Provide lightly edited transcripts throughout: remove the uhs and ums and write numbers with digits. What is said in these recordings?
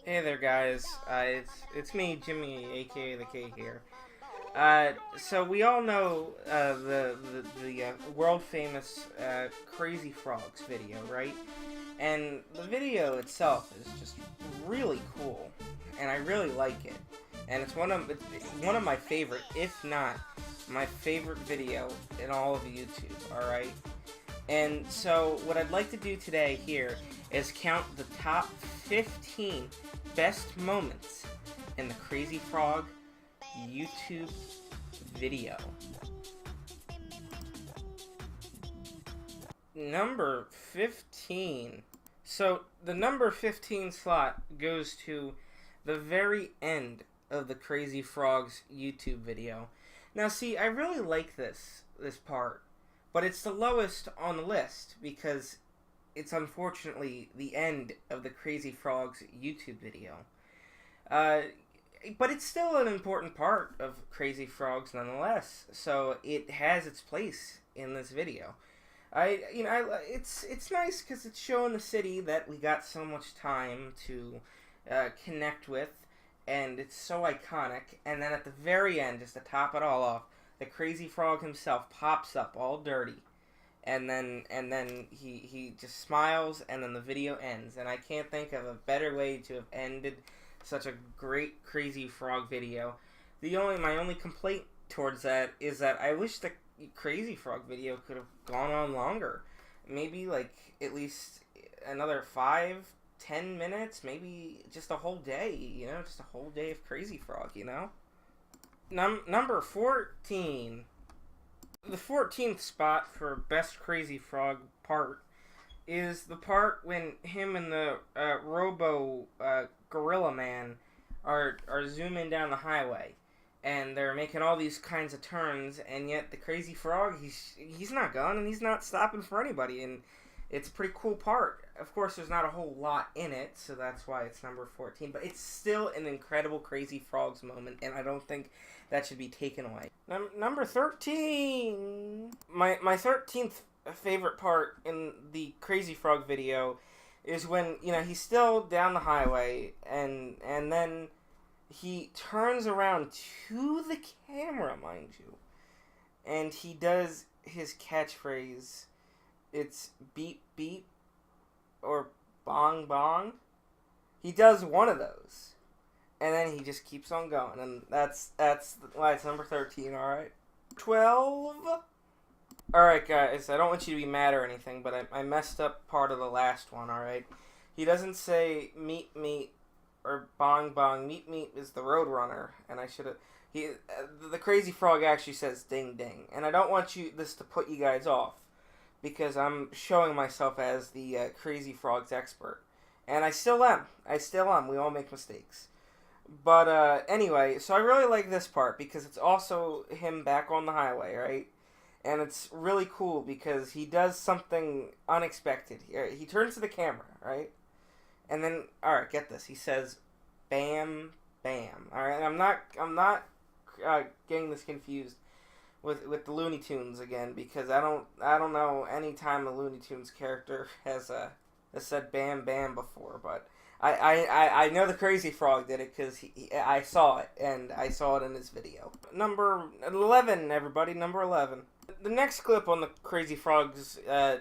Hey there, guys. It's me, Jimmy, aka the K here. So we all know the world famous Crazy Frogs video, right? And the video itself is just really cool, and I really like it. And it's one of my favorite, if not my favorite video in all of YouTube. All right. And so, what I'd like to do today here is count the top 15 best moments in the Crazy Frog YouTube video. Number 15. So, the number 15 slot goes to the very end of the Crazy Frog's YouTube video. Now, see, I really like this part, but it's the lowest on the list because it's unfortunately the end of the Crazy Frogs YouTube video. Uh, but it's still an important part of Crazy Frogs nonetheless, so it has its place in this video. It's nice because it's showing the city that we got so much time to connect with, and it's so iconic. And then at the very end, just to top it all off, the Crazy Frog himself pops up all dirty, and then he just smiles, and then the video ends. And I can't think of a better way to have ended such a great Crazy Frog video. My only complaint towards that is that I wish the Crazy Frog video could have gone on longer. Maybe like at least another 5-10 minutes, maybe just a whole day, just a whole day of Crazy Frog, Number 14. The 14th spot for best Crazy Frog part is the part when him and the Robo Gorilla Man are zooming down the highway, and they're making all these kinds of turns, and yet the Crazy Frog, he's not gone, and he's not stopping for anybody, and it's a pretty cool part. Of course, there's not a whole lot in it, so that's why it's number 14, but it's still an incredible Crazy Frogs moment, and I don't think that should be taken away. Number 13! My 13th favorite part in the Crazy Frog video is when, he's still down the highway, and then he turns around to the camera, mind you, and he does his catchphrase. It's beep beep or bong bong. He does one of those, and then he just keeps on going, and that's why it's number 13. All right, 12. All right, guys. I don't want you to be mad or anything, but I messed up part of the last one. All right, he doesn't say meet meet or bong bong. Meet meet is the Roadrunner, and I should have. The Crazy Frog actually says ding ding, and I don't want this to put you guys off, because I'm showing myself as the Crazy Frogs expert. And I still am. We all make mistakes. But anyway, so I really like this part because it's also him back on the highway, right? And it's really cool because he does something unexpected. He turns to the camera, right? And then, alright, get this. He says, bam, bam. Alright, I'm not getting this confused with the Looney Tunes again, because I don't know any time a Looney Tunes character has said "bam bam" before, but I know the Crazy Frog did it because I saw it, and I saw it in his video. Number 11, everybody, number 11. The next clip on the Crazy Frogs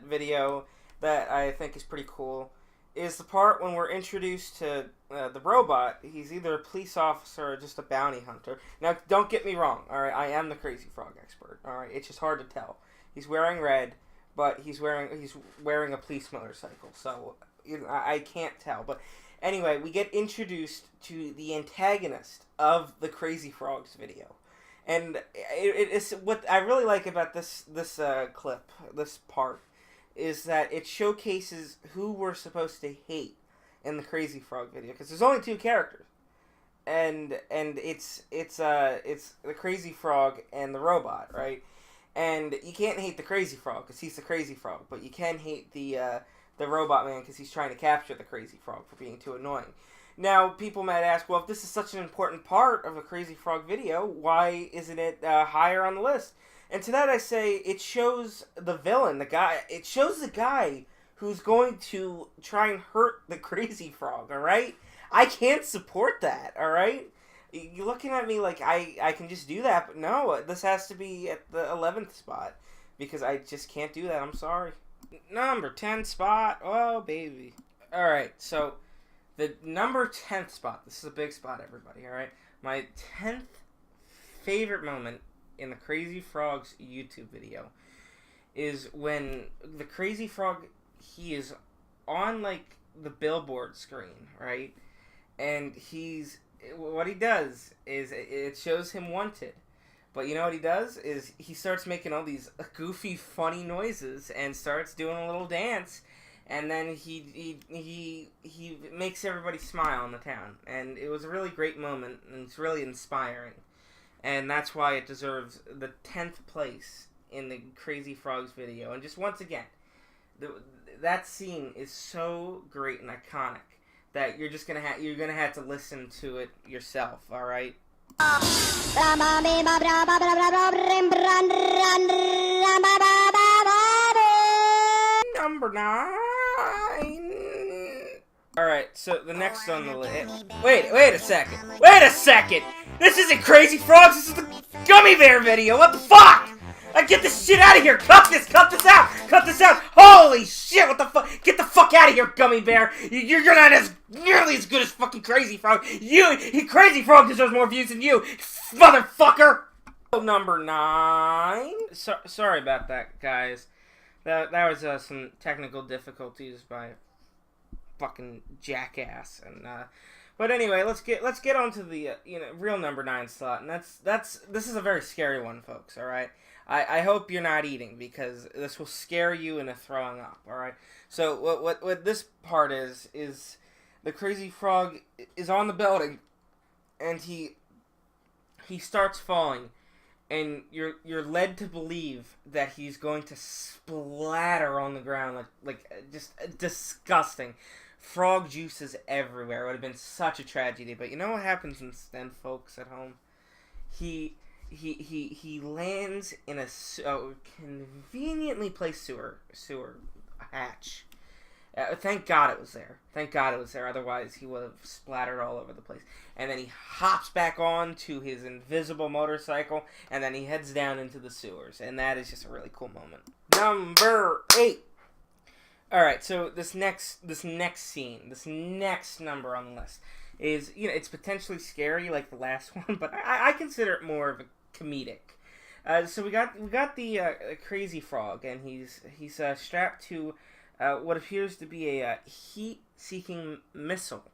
video that I think is pretty cool is the part when we're introduced to the robot. He's either a police officer or just a bounty hunter. Now, don't get me wrong, alright? I am the Crazy Frog expert, alright? It's just hard to tell. He's wearing red, but he's wearing a police motorcycle, so I can't tell. But anyway, we get introduced to the antagonist of the Crazy Frogs video. And it's what I really like about this clip, this part, is that it showcases who we're supposed to hate in the Crazy Frog video, because there's only two characters, and it's the Crazy Frog and the robot, right? And you can't hate the Crazy Frog because he's the Crazy Frog, but you can hate the robot man because he's trying to capture the Crazy Frog for being too annoying. Now, people might ask, well, if this is such an important part of a Crazy Frog video, why isn't it higher on the list? And to that I say, it shows the villain, the guy. It shows the guy who's going to try and hurt the Crazy Frog, alright? I can't support that, alright? You're looking at me like I can just do that, but no, this has to be at the 11th spot. Because I just can't do that, I'm sorry. Number 10 spot, oh baby. Alright, so the number 10th spot, this is a big spot, everybody, alright? My 10th favorite moment in the Crazy Frog's YouTube video is when the Crazy Frog, he is on, like, the billboard screen, right? And what he does is, it shows him wanted. But you know what he does? Is he starts making all these goofy, funny noises and starts doing a little dance. And then he makes everybody smile in the town. And it was a really great moment, and it's really inspiring. And that's why it deserves the 10th place in the Crazy Frogs video. And just once again, that scene is so great and iconic that you're just gonna have to listen to it yourself. All right. Number 9. Alright, so the next on the list. Wait a second. Wait a second! This isn't Crazy Frogs, this is the Gummy Bear video! What the fuck? Get this shit out of here! Cut this out! Cut this out! Holy shit, what the fuck? Get the fuck out of here, Gummy Bear! You're not nearly as good as fucking Crazy Frog. Crazy Frog deserves more views than you, motherfucker! Number 9. Sorry about that, guys. That was some technical difficulties by fucking jackass, and but anyway, let's get on to the real number 9 slot, and this is a very scary one, folks. All right, I hope you're not eating, because this will scare you into throwing up. All right, so what this part is the Crazy Frog is on the building, and he starts falling. And you're led to believe that he's going to splatter on the ground like just disgusting. Frog juices everywhere. It would have been such a tragedy. But you know what happens instead, folks at home? He lands in a conveniently placed sewer hatch. Thank God it was there. Thank God it was there. Otherwise, he would have splattered all over the place. And then he hops back on to his invisible motorcycle, and then he heads down into the sewers. And that is just a really cool moment. Number 8. All right, so this next scene, this next number on the list is, it's potentially scary like the last one, but I consider it more of a comedic. So we got the Crazy Frog, and he's strapped to what appears to be a heat-seeking missile.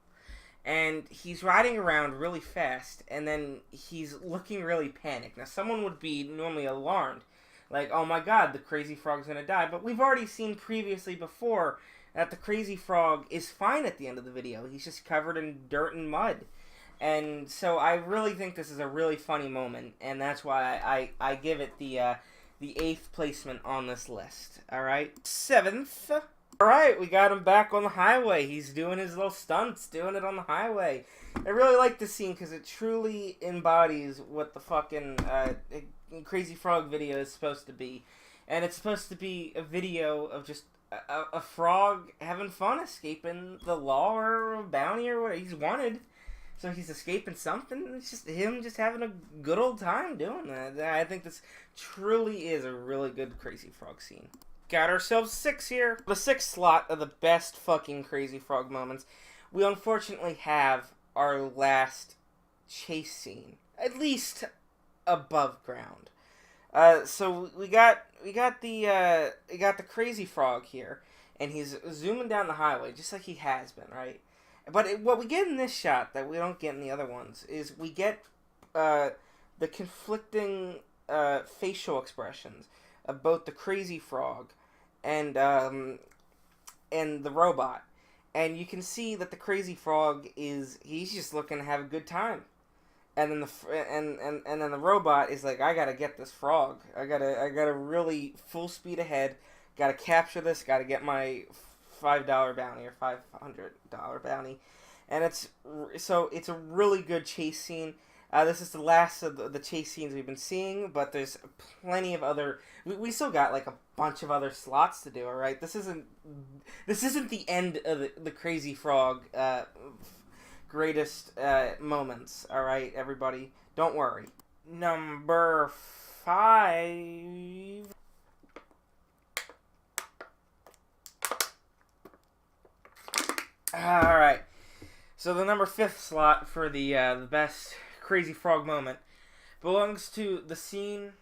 And he's riding around really fast, and then he's looking really panicked. Now, someone would be normally alarmed, like, oh my god, the Crazy Frog's gonna die. But we've already seen previously before that the Crazy Frog is fine at the end of the video. He's just covered in dirt and mud. And so I really think this is a really funny moment, and that's why I give it the 8th placement on this list. Alright? 7th. Alright, we got him back on the highway. He's doing his little stunts, doing it on the highway. I really like this scene because it truly embodies what the fucking Crazy Frog video is supposed to be. And it's supposed to be a video of just a frog having fun, escaping the law or a bounty or whatever. He's wanted, so he's escaping something. It's just him just having a good old time doing that. I think this truly is a really good Crazy Frog scene. Got ourselves 6 here. The 6th slot of the best fucking Crazy Frog moments. We unfortunately have our last chase scene, at least above ground. So we got the Crazy Frog here, and he's zooming down the highway just like he has been, right? But what we get in this shot that we don't get in the other ones is we get the conflicting facial expressions of both the Crazy Frog and the robot. And you can see that the Crazy Frog he's just looking to have a good time. And then the robot is like, I gotta get this frog. I gotta really full speed ahead. Gotta capture this. Gotta get my $5 bounty or $500 bounty. And it's a really good chase scene. This is the last of the chase scenes we've been seeing, but there's plenty of other. We still got like a bunch of other slots to do. All right, this isn't the end of the Crazy Frog greatest moments. All right, everybody, don't worry. Number 5. All right. So the number 5th slot for the best Crazy Frog moment belongs to the scene.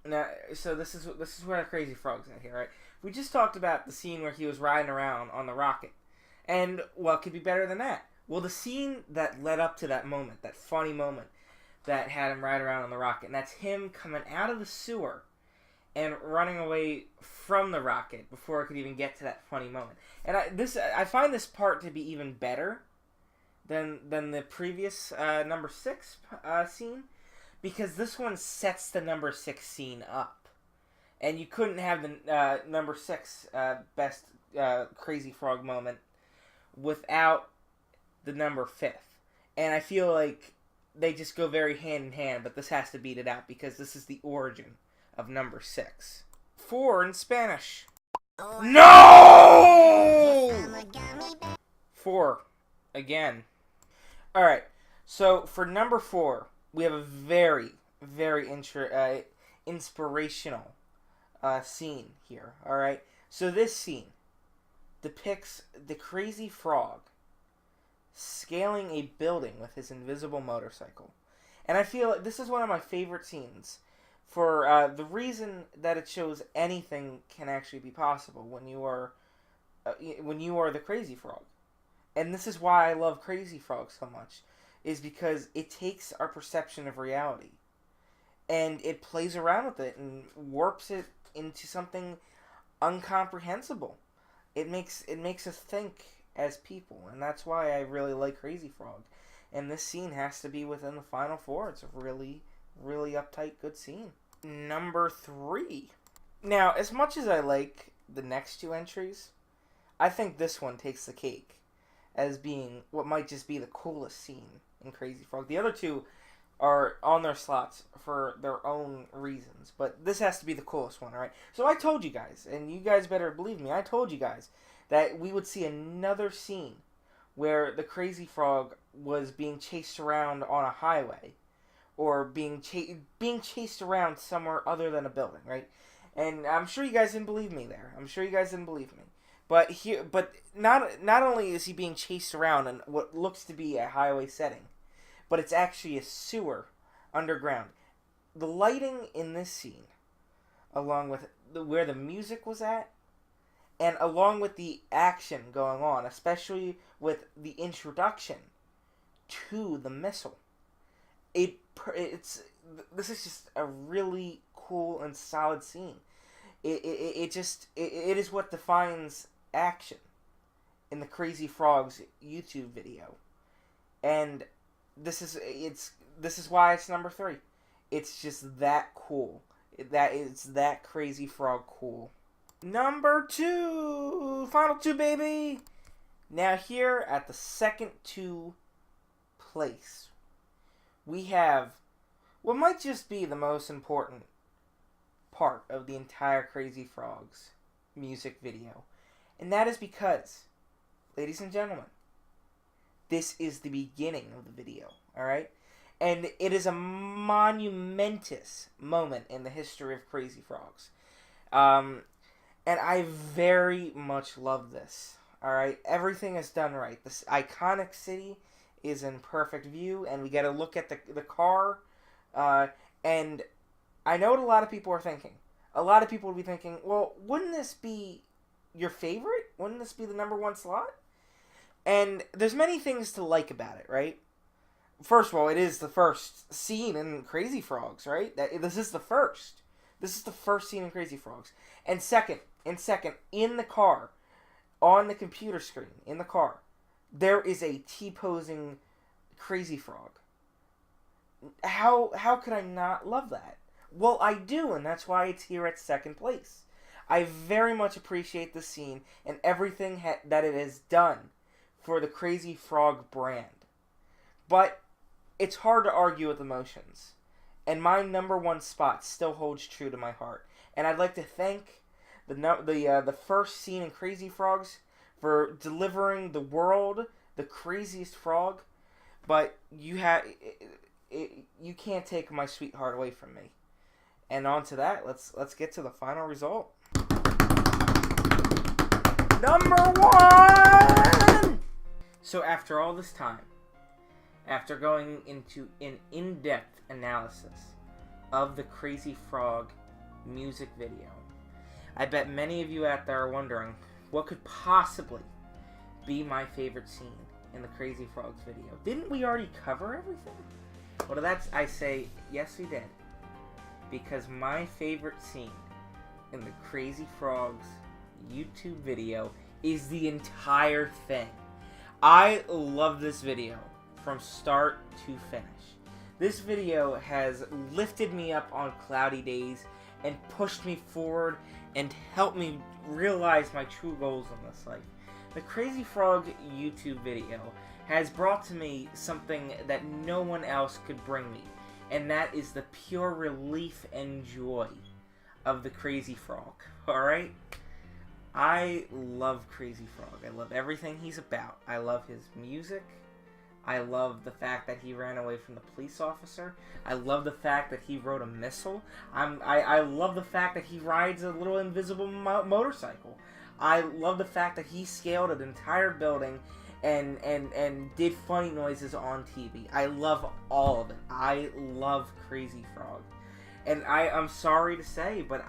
Now, so this is where the Crazy Frog's in here, right? We just talked about the scene where he was riding around on the rocket, and what could be better than that? Well, the scene that led up to that moment, that funny moment that had him ride around on the rocket, and that's him coming out of the sewer and running away from the rocket before it could even get to that funny moment. And I find this part to be even better than the previous number 6 scene, because this one sets the number 6 scene up, and you couldn't have the number 6 best Crazy Frog moment without the number 5th. And I feel like they just go very hand in hand, but this has to beat it out because this is the origin of number 6. 4 in Spanish. No! 4 again. All right. So for number 4, we have a very, very inspirational scene here. All right. So this scene depicts the Crazy Frog scaling a building with his invisible motorcycle, and I feel like this is one of my favorite scenes for the reason that it shows anything can actually be possible when you are the Crazy Frog. And this is why I love Crazy Frog so much, is because it takes our perception of reality and it plays around with it and warps it into something incomprehensible. It makes us think as people, and that's why I really like Crazy Frog. And this scene has to be within the final 4. It's a really, really uptight, good scene. Number 3. Now, as much as I like the next 2 entries, I think this one takes the cake as being what might just be the coolest scene in Crazy Frog. The other 2 are on their slots for their own reasons, but this has to be the coolest one, alright? So I told you guys, and you guys better believe me, I told you guys that we would see another scene where the Crazy Frog was being chased around on a highway, or being chased around somewhere other than a building, right? And I'm sure you guys didn't believe me there. But not only is he being chased around in what looks to be a highway setting, but it's actually a sewer underground. The lighting in this scene, along with where the music was at, and along with the action going on, especially with the introduction to the missile, this is just a really cool and solid scene. It is what defines action in the Crazy Frog's YouTube video, and this is why it's number 3. It's just that cool. It's that Crazy Frog cool. Number 2, final 2, baby. Now here at the second 2 place, we have what might just be the most important part of the entire Crazy Frog's music video. And that is because, ladies and gentlemen, this is the beginning of the video, alright? And it is a monumentous moment in the history of Crazy Frogs. And I very much love this, alright? Everything is done right. This iconic city is in perfect view, and we get a look at the car, and I know what a lot of people are thinking. A lot of people would be thinking, well, wouldn't this be your favorite? Wouldn't this be the number 1 slot? And there's many things to like about it, right? First of all, it is the first scene in Crazy Frogs, right? This is the first. This is the first scene in Crazy Frogs. And second, in the car, on the computer screen, in the car, there is a T-posing Crazy Frog. How could I not love that? Well, I do, and that's why it's here at second place. I very much appreciate this scene and everything that it has done for the Crazy Frog brand. But it's hard to argue with emotions. And my number 1 spot still holds true to my heart. And I'd like to thank the first scene in Crazy Frogs for delivering the world the craziest frog But you you can't take my sweetheart away from me. And on to that, let's get to the final result. Number 1! So after all this time, after going into an in-depth analysis of the Crazy Frog music video, I bet many of you out there are wondering, what could possibly be my favorite scene in the Crazy Frogs video? Didn't we already cover everything? Well, that's, I say, yes we did. Because my favorite scene in the Crazy Frogs YouTube video is the entire thing. I love this video from start to finish. This video has lifted me up on cloudy days and pushed me forward and helped me realize my true goals in this life. The Crazy Frog YouTube video has brought to me something that no one else could bring me, and that is the pure relief and joy of the Crazy Frog. Alright? I love Crazy Frog. I love everything he's about. I love his music. I love the fact that he ran away from the police officer. I love the fact that he rode a missile. I love the fact that he rides a little invisible motorcycle. I love the fact that he scaled an entire building and did funny noises on TV. I love all of it. I love Crazy Frog. And I'm sorry to say, but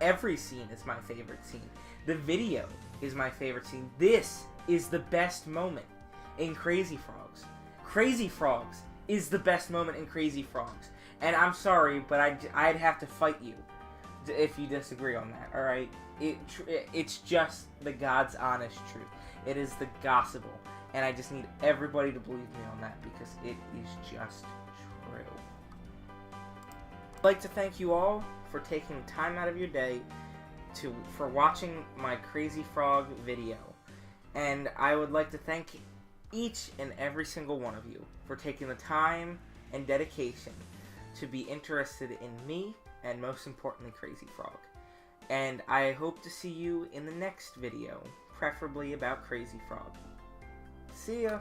every scene is my favorite scene. The video is my favorite scene. This is the best moment in Crazy Frogs. Crazy Frogs is the best moment in Crazy Frogs. And I'm sorry, but I'd have to fight you if you disagree on that, alright? It's just the God's honest truth. It is the gospel. And I just need everybody to believe me on that because it is just true. I'd like to thank you all for taking time out of your day for watching my Crazy Frog video. And I would like to thank each and every single one of you for taking the time and dedication to be interested in me and most importantly Crazy Frog. And I hope to see you in the next video, preferably about Crazy Frog. See ya!